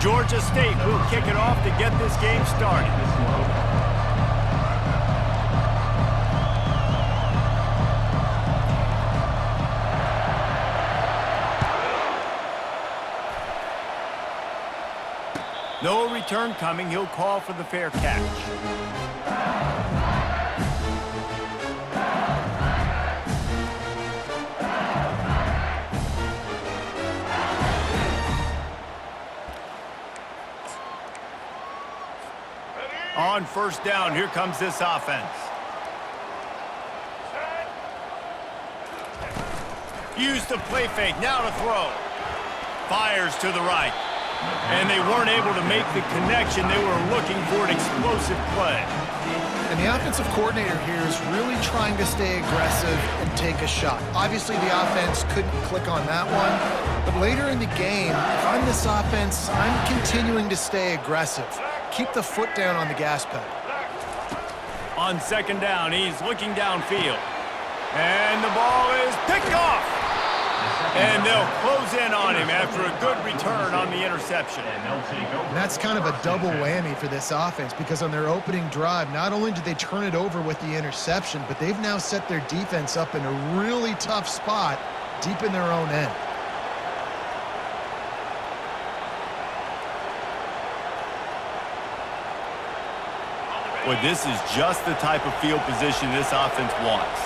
Georgia State will kick it off to get this game started. No return coming. He'll call for the fair catch. On first down, here comes this offense. Use the play fake, now to throw. Fires to the right. And they weren't able to make the connection. They were looking for an explosive play. And the offensive coordinator here is really trying to stay aggressive and take a shot. Obviously, the offense couldn't click on that one. But later in the game, if I'm this offense, I'm continuing to stay aggressive. Keep the foot down on the gas pedal. On second down, he's looking downfield. And the ball is picked off. And they'll close in on him after a good return on the interception. And that's kind of a double whammy for this offense because on their opening drive, not only did they turn it over with the interception, but they've now set their defense up in a really tough spot deep in their own end. Well, this is just the type of field position this offense wants.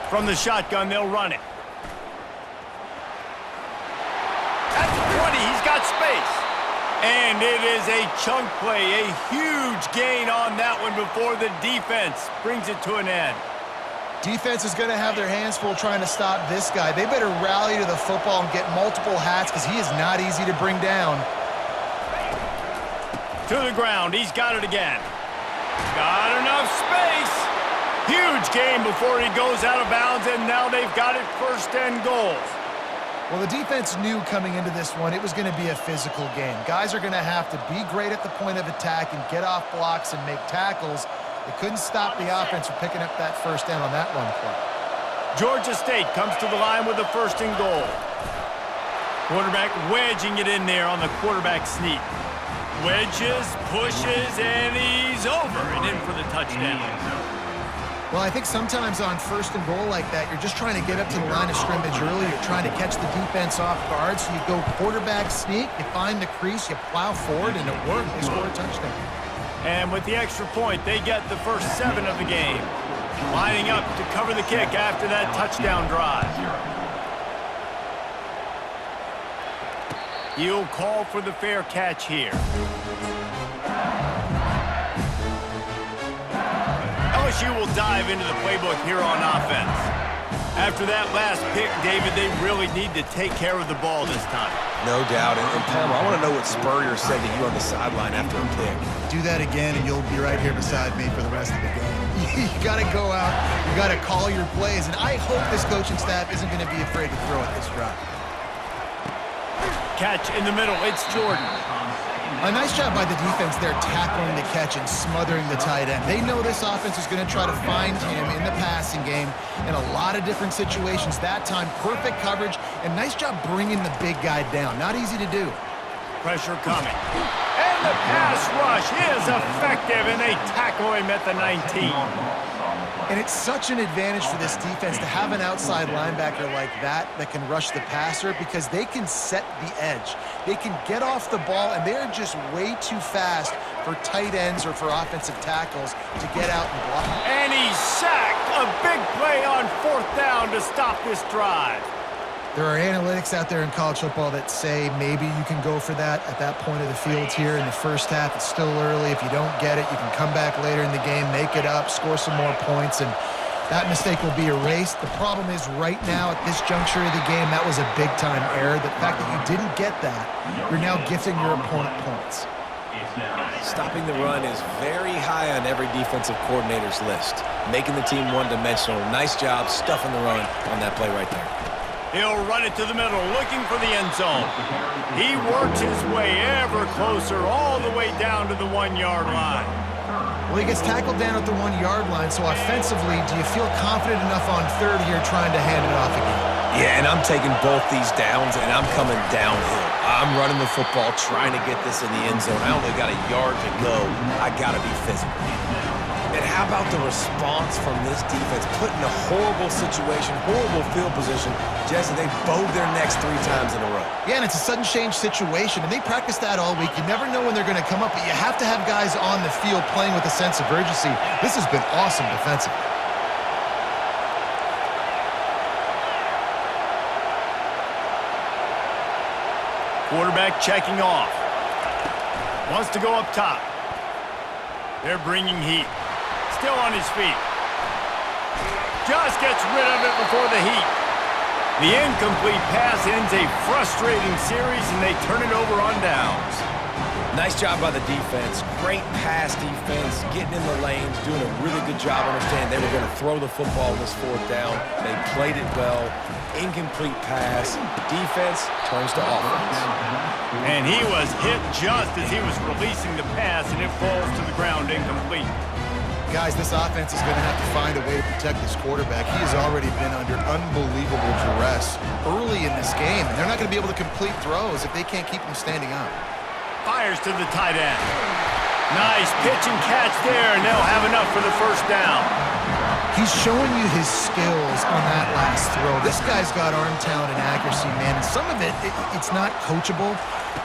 From the shotgun, they'll run it. At the 20, he's got space. And it is a chunk play, a huge gain on that one before the defense brings it to an end. Defense is going to have their hands full trying to stop this guy. They better rally to the football and get multiple hats because he is not easy to bring down. To the ground, he's got it again. Got enough space. Huge gain before he goes out of bounds, and now they've got it first and goal. Well, the defense knew coming into this one it was going to be a physical game. Guys are going to have to be great at the point of attack and get off blocks and make tackles. They couldn't stop the offense from picking up that first down on that run play. Georgia State comes to the line with a first and goal. Quarterback wedging it in there on the quarterback sneak. Wedges, pushes, and he's over and in for the touchdown. Well, I think sometimes on first and goal like that, you're just trying to get up to the line of scrimmage early. You're trying to catch the defense off guard. So you go quarterback sneak, you find the crease, you plow forward, and it worked. They score a touchdown. And with the extra point, they get the first 7 of the game. Lining up to cover the kick after that touchdown drive. He'll call for the fair catch here. LSU will dive into the playbook here on offense. After that last pick, David, they really need to take care of the ball this time. No doubt. And Palmer, I want to know what Spurrier said to you on the sideline after a pick. Do that again, and you'll be right here beside me for the rest of the game. You got to go out. You got to call your plays. And I hope this coaching staff isn't going to be afraid to throw at this drive. Catch in the middle. It's Jordan. A nice job by the defense there tackling the catch and smothering the tight end. They know this offense is going to try to find him in the passing game in a lot of different situations. That time, perfect coverage, and nice job bringing the big guy down. Not easy to do. Pressure coming. And the pass rush is effective, and they tackle him at the 19. And it's such an advantage for this defense to have an outside linebacker like that can rush the passer because they can set the edge. They can get off the ball, and they're just way too fast for tight ends or for offensive tackles to get out and block. And he's sacked. A big play on fourth down to stop this drive. There are analytics out there in college football that say maybe you can go for that at that point of the field here in the first half. It's still early. If you don't get it, you can come back later in the game, make it up, score some more points, and that mistake will be erased. The problem is right now at this juncture of the game, that was a big-time error. The fact that you didn't get that, you're now gifting your opponent points. Stopping the run is very high on every defensive coordinator's list. Making the team one-dimensional. Nice job stuffing the run on that play right there. He'll run it to the middle, looking for the end zone. He works his way ever closer, all the way down to the 1-yard line. Well, he gets tackled down at the 1-yard line, so offensively, do you feel confident enough on third here trying to hand it off again? Yeah, and I'm taking both these downs, and I'm coming downhill. I'm running the football, trying to get this in the end zone. I only got a yard to go. I got to be physical. And how about the response from this defense? Put in a horrible situation, horrible field position. Jesse, they bowed their necks 3 times in a row. Yeah, and it's a sudden change situation, and they practice that all week. You never know when they're going to come up, but you have to have guys on the field playing with a sense of urgency. This has been awesome defensively. Quarterback checking off. Wants to go up top. They're bringing heat. Still on his feet. Just gets rid of it before the heat. The incomplete pass ends a frustrating series, and they turn it over on downs. Nice job by the defense. Great pass defense, getting in the lanes, doing a really good job understanding they were going to throw the football in this 4th down. They played it well. Incomplete pass. Defense turns to offense. And he was hit just as he was releasing the pass, and it falls to the ground incomplete. Guys, this offense is going to have to find a way to protect this quarterback. He has already been under unbelievable duress early in this game, and they're not going to be able to complete throws if they can't keep him standing up. Fires to the tight end. Nice pitch and catch there, and they'll have enough for the first down. He's showing you his skills on that last throw. This guy's got arm talent and accuracy, man, and some of it's not coachable.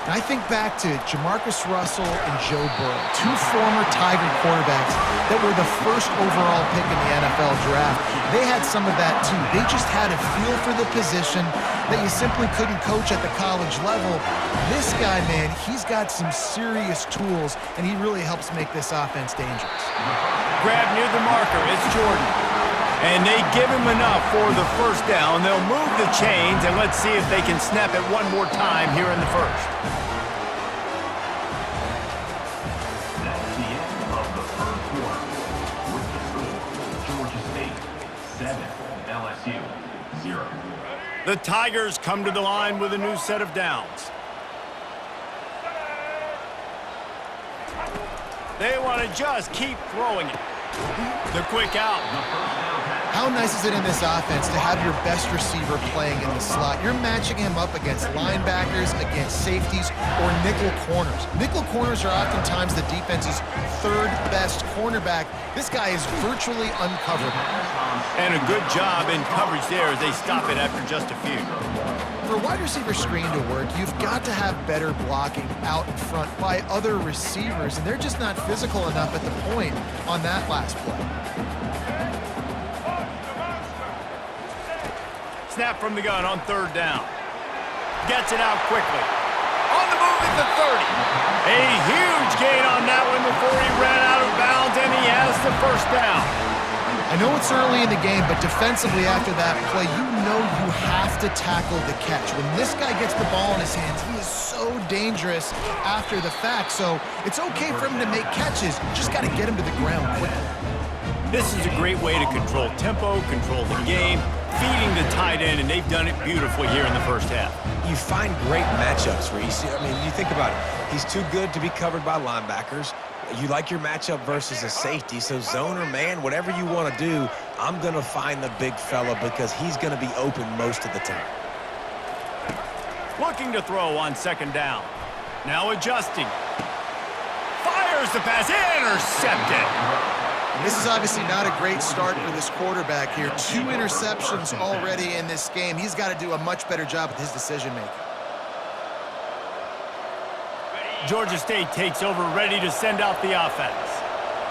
And I think back to Jamarcus Russell and Joe Burrow, 2 former Tiger quarterbacks that were the first overall pick in the NFL draft. They had some of that too. They just had a feel for the position that you simply couldn't coach at the college level. This guy, man, he's got some serious tools, and he really helps make this offense dangerous. Grab near the marker. It's Jordan. And they give him enough for the first down. They'll move the chains, and let's see if they can snap it one more time here in the first. That's the end of the first quarter. With the score, Georgia State 7, LSU 0. The Tigers come to the line with a new set of downs. They want to just keep throwing it. The quick out. How nice is it in this offense to have your best receiver playing in the slot? You're matching him up against linebackers, against safeties, or nickel corners. Nickel corners are oftentimes the defense's 3rd best cornerback. This guy is virtually uncoverable. And a good job in coverage there as they stop it after just a few. For a wide receiver screen to work, you've got to have better blocking out in front by other receivers, and they're just not physical enough at the point on that last play. Snap from the gun on 3rd down. Gets it out quickly. On the move at the 30. A huge gain on that one before he ran out of bounds, and he has the first down. I know it's early in the game, but defensively after that play, you know you have to tackle the catch. When this guy gets the ball in his hands, he is so dangerous after the fact. So it's okay for him to make catches. You just got to get him to the ground quickly. This is a great way to control tempo, control the game, feeding the tight end, and they've done it beautifully here in the first half. You find great matchups, Reese. I mean, you think about it. He's too good to be covered by linebackers. You like your matchup versus a safety, so zone or man, whatever you want to do, I'm going to find the big fella because he's going to be open most of the time. Looking to throw on 2nd down. Now adjusting. Fires the pass, intercepted. And this is obviously not a great start for this quarterback here. 2 interceptions already in this game. He's got to do a much better job with his decision-making. Georgia State takes over, ready to send out the offense.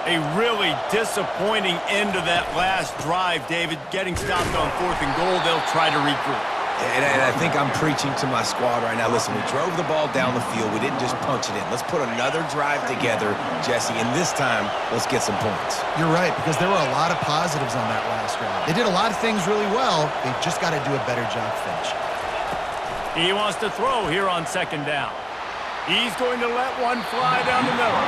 A really disappointing end to that last drive, David. Getting stopped on 4th and goal, they'll try to regroup. And I think I'm preaching to my squad right now. Listen, we drove the ball down the field. We didn't just punch it in. Let's put another drive together, Jesse, and this time, let's get some points. You're right, because there were a lot of positives on that last drive. They did a lot of things really well. They've just got to do a better job finishing. He wants to throw here on 2nd down. He's going to let one fly down the middle.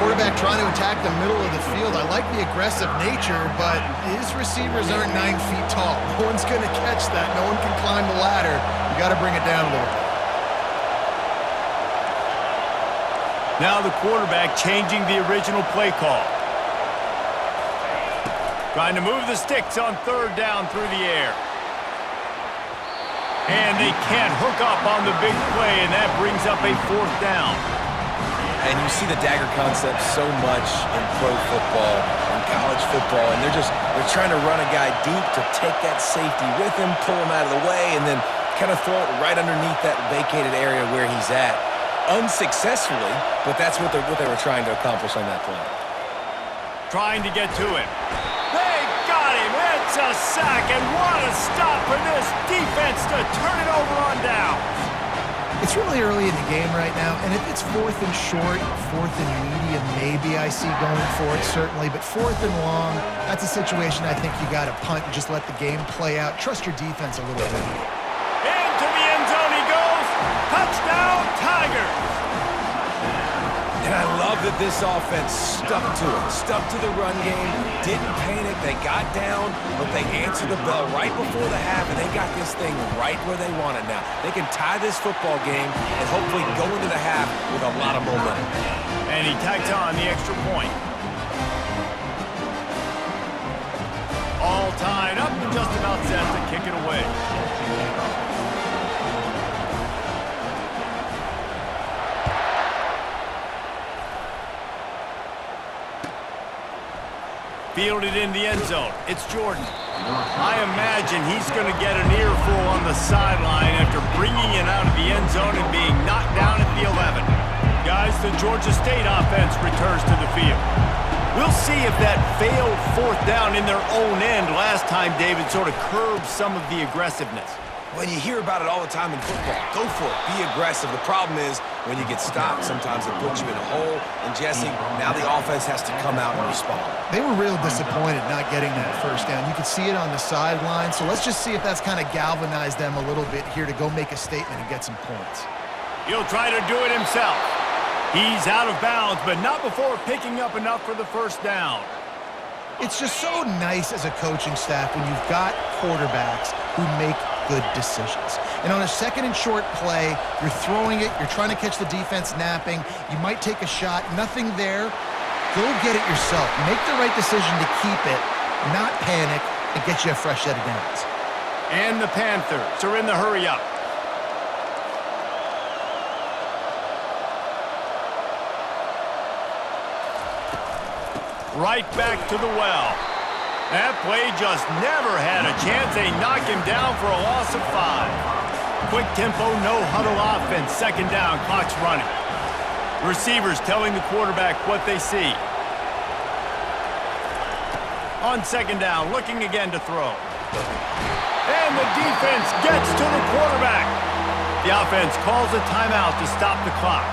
Quarterback trying to attack the middle of the field. I like the aggressive nature, but his receivers aren't 9 feet tall. No one's going to catch that. No one can climb the ladder. You got to bring it down a little bit. Now the quarterback changing the original play call. Trying to move the sticks on 3rd down through the air. And they can't hook up on the big play, and that brings up a 4th down. And you see the dagger concept so much in pro football and college football, and they're trying to run a guy deep to take that safety with him, pull him out of the way, and then kind of throw it right underneath that vacated area where he's at. Unsuccessfully, but that's what they were trying to accomplish on that play. Trying to get to him. They got him. It's a sack, and what a stop for this defense to turn it over on downs. It's really early in the game right now, and if it's 4th and short, 4th and medium, maybe I see going for it, certainly. But 4th and long, that's a situation I think you got to punt and just let the game play out. Trust your defense a little bit. Into the end zone he goes. Touchdown, Tigers. And I love that this offense stuck to it, stuck to the run game, didn't panic, they got down, but they answered the bell right before the half, and they got this thing right where they want it now. They can tie this football game and hopefully go into the half with a lot of momentum. And he tacks on the extra point. All tied up and just about set to kick it away. Fielded in the end zone. It's Jordan. I imagine he's going to get an earful on the sideline after bringing it out of the end zone and being knocked down at the 11. Guys, the Georgia State offense returns to the field. We'll see if that failed 4th down in their own end last time David sort of curbed some of the aggressiveness. When you hear about it all the time in football, go for it, be aggressive. The problem is when you get stopped, sometimes it puts you in a hole. And Jesse, now the offense has to come out and respond. They were real disappointed not getting that 1st down. You could see it on the sideline. So let's just see if that's kind of galvanized them a little bit here to go make a statement and get some points. He'll try to do it himself. He's out of bounds, but not before picking up enough for the 1st down. It's just so nice as a coaching staff when you've got quarterbacks who make good decisions. And on a 2nd and short play, you're throwing it, you're trying to catch the defense napping, you might take a shot, nothing there. Go get it yourself. Make the right decision to keep it, not panic, and get you a fresh set of downs. And the Panthers are in the hurry up. Right back to the well. That play just never had a chance. They knock him down for a loss of 5. Quick tempo, no huddle offense. 2nd down, clock's running. Receivers telling the quarterback what they see. On 2nd down, looking again to throw. And the defense gets to the quarterback. The offense calls a timeout to stop the clock.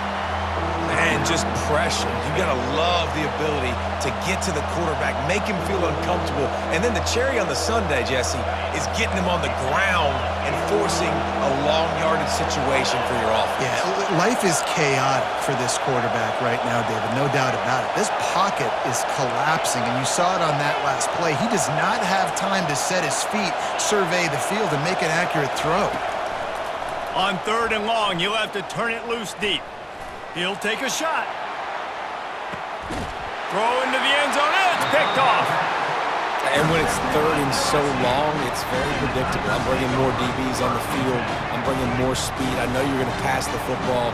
Man, just pressure. You got to love the ability to get to the quarterback, make him feel uncomfortable. And then the cherry on the sundae, Jesse, is getting him on the ground and forcing a long yardage situation for your offense. Yeah, life is chaotic for this quarterback right now, David, no doubt about it. This pocket is collapsing, and you saw it on that last play. He does not have time to set his feet, survey the field, and make an accurate throw. On 3rd and long, you'll have to turn it loose deep. He'll take a shot. Throw into the end zone. It's picked off. And when it's 3rd and so long, it's very predictable. I'm bringing more DBs on the field. I'm bringing more speed. I know you're going to pass the football.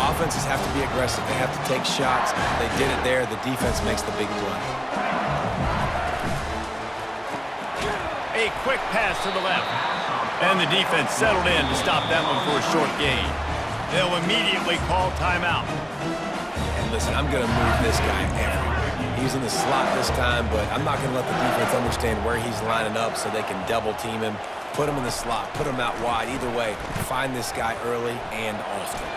Offenses have to be aggressive. They have to take shots. They did it there. The defense makes the big play. A quick pass to the left. And the defense settled in to stop that one for a short gain. They'll immediately call timeout. And listen, I'm going to move this guy everywhere. He's in the slot this time, but I'm not going to let the defense understand where he's lining up so they can double team him, put him in the slot, put him out wide. Either way, find this guy early and often.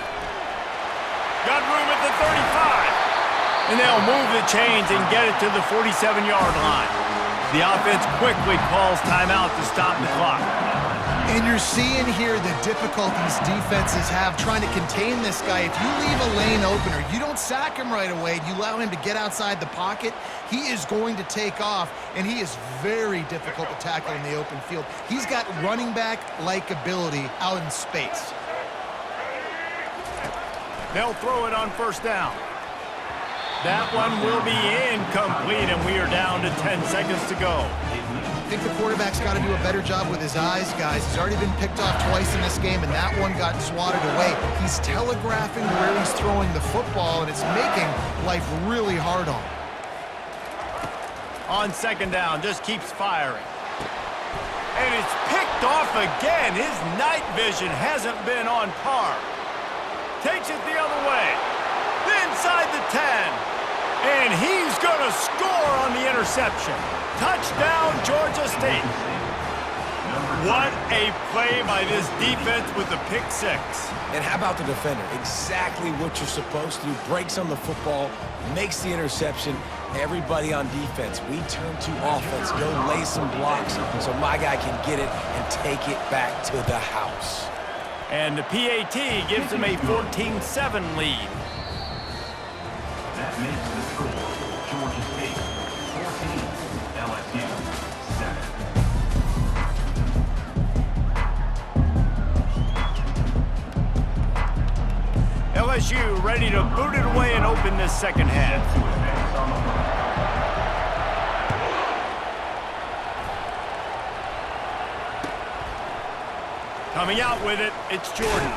Got room at the 35. And they'll move the chains and get it to the 47-yard line. The offense quickly calls timeout to stop the clock. And you're seeing here the difficulties defenses have trying to contain this guy. If you leave a lane open or you don't sack him right away, you allow him to get outside the pocket, he is going to take off, and he is very difficult to tackle in the open field. He's got running back-like ability out in space. They'll throw it on 1st down. That one will be incomplete, and we are down to 10 seconds to go. think the quarterback's got to do a better job with his eyes, guys. He's already been picked off twice in this game, and that one got swatted away. He's telegraphing where he's throwing the football, and it's making life really hard on him. On second down, just keeps firing. And it's picked off again. His night vision hasn't been on par. Takes it the other way. Inside the 10. And he's going to score on the interception. Touchdown, Georgia State. What a play by this defense with the pick six. And how about the defender? Exactly what you're supposed to do. Breaks on the football, makes the interception. Everybody on defense, we turn to offense. Go lay some blocks so my guy can get it and take it back to the house. And the PAT gives him a 14-7 lead. That makes the score Georgia State 14, LSU 7. LSU ready to boot it away and open this second half. Coming out with it, it's Jordan.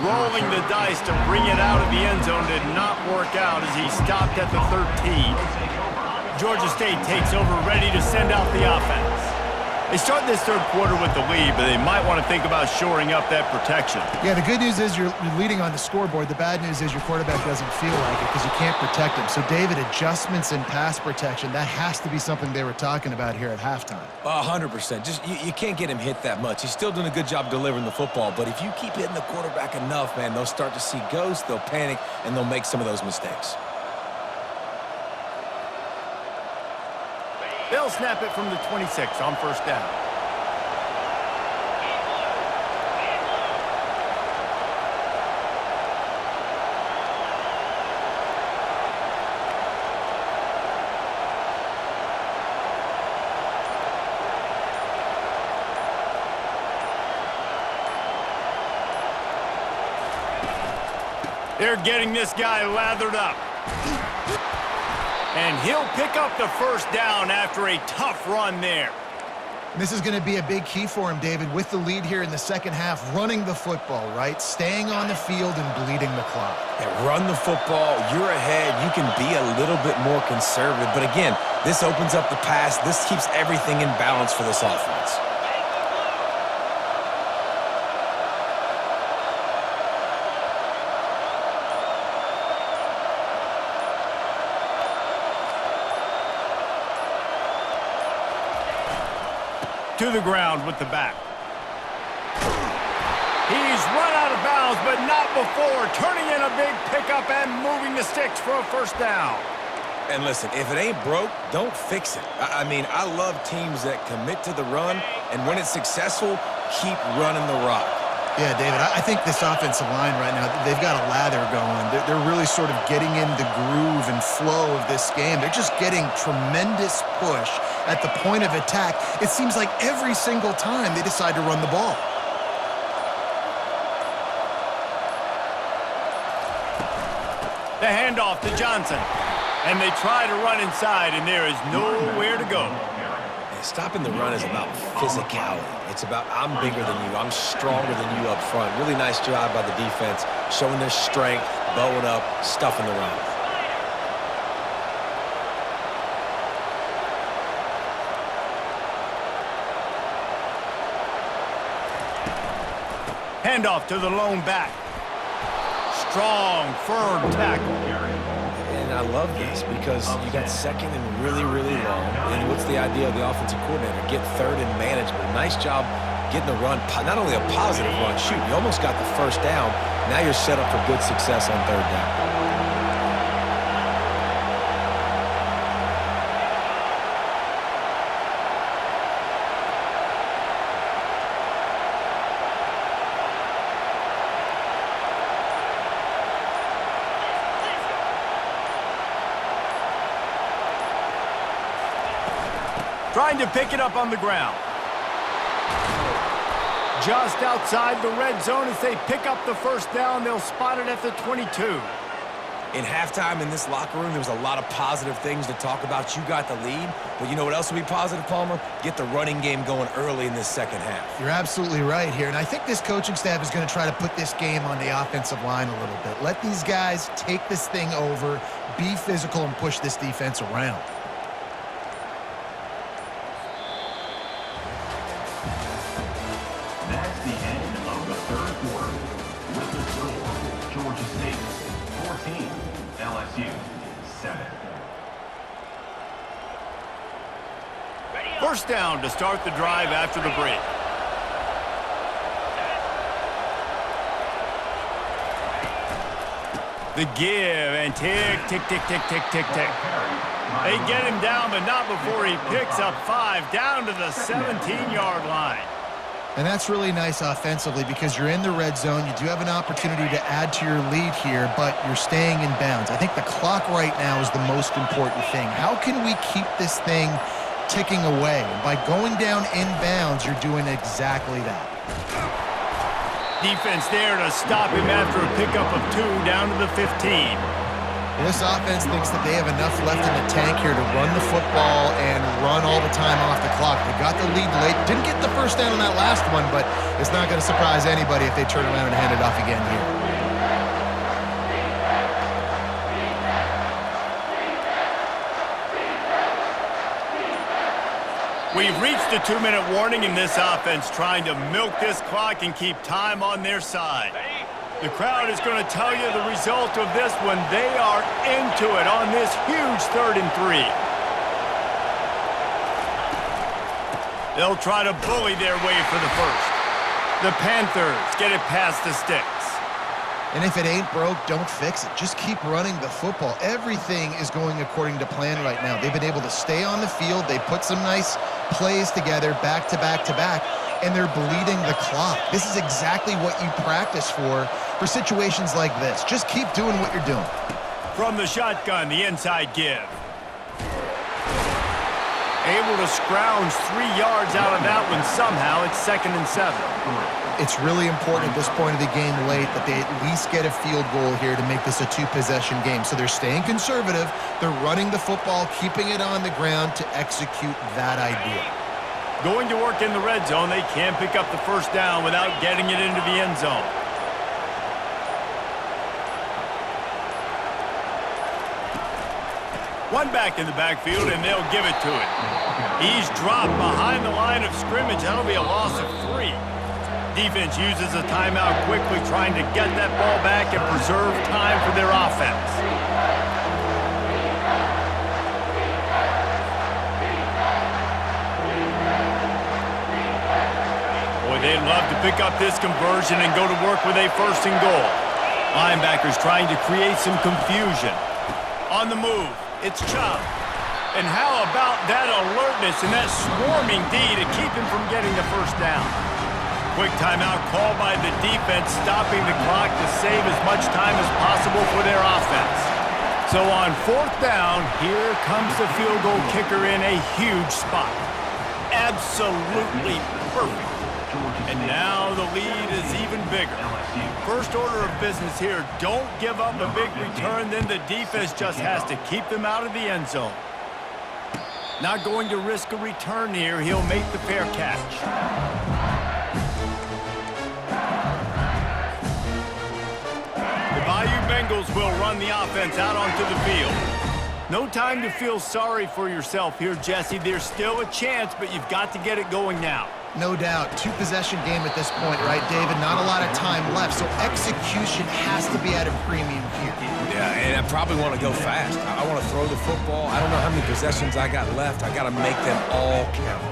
Rolling the dice to bring it out of the end zone did not work out as he stopped at the 13. Georgia State takes over, ready to send out the offense. They start this third quarter with the lead, but they might want to think about shoring up that protection. Yeah, the good news is you're leading on the scoreboard. The bad news is your quarterback doesn't feel like it because you can't protect him. So, David, adjustments in pass protection, that has to be something they were talking about here at halftime. 100%. Just you can't get him hit that much. He's still doing a good job delivering the football, but if you keep hitting the quarterback enough, man, they'll start to see ghosts, they'll panic, and they'll make some of those mistakes. They'll snap it from the 26 on first down. They're getting this guy lathered up. And he'll pick up the first down after a tough run there. This is going to be a big key for him, David, with the lead here in the second half, running the football, right? Staying on the field and bleeding the clock. Yeah, run the football. You're ahead. You can be a little bit more conservative. But again, this opens up the pass. This keeps everything in balance for this offense. To the ground with the back. He's run out of bounds, but not before turning in a big pickup and moving the sticks for a first down. And listen, if it ain't broke, don't fix it. I mean, I love teams that commit to the run, and when it's successful, keep running the rock. Yeah, David, I think this offensive line right now, they've got a lather going. They're really sort of getting in the groove and flow of this game. They're just getting tremendous push at the point of attack. It seems like every single time they decide to run the ball. The handoff to Johnson. And they try to run inside, and there is nowhere to go. Stopping the run is about physicality. It's about I'm bigger than you. I'm stronger than you up front. Really nice job by the defense, showing their strength, bowing up, stuffing the run. Handoff to the lone back. Strong, firm tackle. And I love this because you got second and really, really long. And what's the idea of the offensive coordinator? Get third and manageable. Nice job getting the run. Not only a positive run, shoot, you almost got the first down. Now you're set up for good success on third down. Trying to pick it up on the ground. Just outside the red zone as they pick up the first down. They'll spot it at the 22. In halftime in this locker room, there was a lot of positive things to talk about. You got the lead, but you know what else will be positive, Palmer? Get the running game going early in this second half. You're absolutely right here, and I think this coaching staff is going to try to put this game on the offensive line a little bit. Let these guys take this thing over, be physical, and push this defense around. That's the end of the third quarter. With the score, Georgia State 14, LSU 7. First down to start the drive after the break. The give and tick, tick, tick, tick, tick, tick, tick. They get him down, but not before he picks up 5 down to the 17-yard line. And that's really nice offensively because you're in the red zone. You do have an opportunity to add to your lead here, but you're staying in bounds. I think the clock right now is the most important thing. How can we keep this thing ticking away? And by going down in bounds, you're doing exactly that. Defense there to stop him after a pickup of 2 down to the 15. This offense thinks that they have enough left in the tank here to run the football and run all the time off the clock. They got the lead late. Didn't get the first down on that last one, but it's not going to surprise anybody if they turn around and hand it off again here. We've reached the 2-minute warning in this offense, trying to milk this clock and keep time on their side. The crowd is going to tell you the result of this when they are into it on this huge 3rd and 3. They'll try to bully their way for the first. The Panthers get it past the sticks. And if it ain't broke, don't fix it. Just keep running the football. Everything is going according to plan right now. They've been able to stay on the field. They put some nice plays together back to back to back, and they're bleeding the clock. This is exactly what you practice for situations like this. Just keep doing what you're doing. From the shotgun, the inside give. Able to scrounge 3 yards out of that one somehow. It's 2nd and 7. It's really important at this point of the game late that they at least get a field goal here to make this a 2-possession game. So they're staying conservative. They're running the football, keeping it on the ground to execute that idea. Going to work in the red zone, they can't pick up the first down without getting it into the end zone. One back in the backfield, and they'll give it to it. He's dropped behind the line of scrimmage. That'll be a loss of 3. Defense uses a timeout quickly, trying to get that ball back and preserve time for their offense. Boy, they'd love to pick up this conversion and go to work with a 1st and goal. Linebackers trying to create some confusion. On the move, it's Chubb. And how about that alertness and that swarming D to keep him from getting the first down? Quick timeout called by the defense, stopping the clock to save as much time as possible for their offense. So on 4th down, here comes the field goal kicker in a huge spot. Absolutely perfect. And now the lead is even bigger. First order of business here, don't give up a big return, then the defense just has to keep them out of the end zone. Not going to risk a return here, he'll make the fair catch. Bayou Bengals will run the offense out onto the field. No time to feel sorry for yourself here, Jesse. There's still a chance, but you've got to get it going now. No doubt. 2-possession game at this point, right, David? Not a lot of time left, so execution has to be at a premium here. Yeah, and I probably want to go fast. I want to throw the football. I don't know how many possessions I got left. I got to make them all count.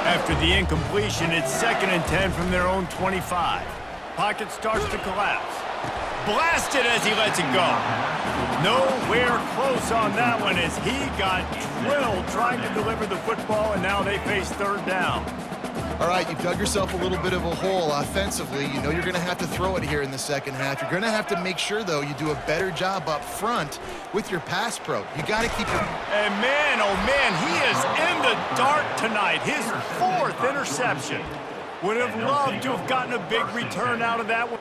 After the incompletion, it's 2nd and 10 from their own 25. Pocket starts to collapse. Blasted as he lets it go. Nowhere close on that one as he got drilled trying to deliver the football, and now they face 3rd down. All right, you've dug yourself a little bit of a hole offensively. You know you're going to have to throw it here in the second half. You're going to have to make sure, though, you do a better job up front with your pass pro. You got to keep your... And man, oh man, he is in the dark tonight. His 4th interception. Would have loved to have gotten a big return out of that one.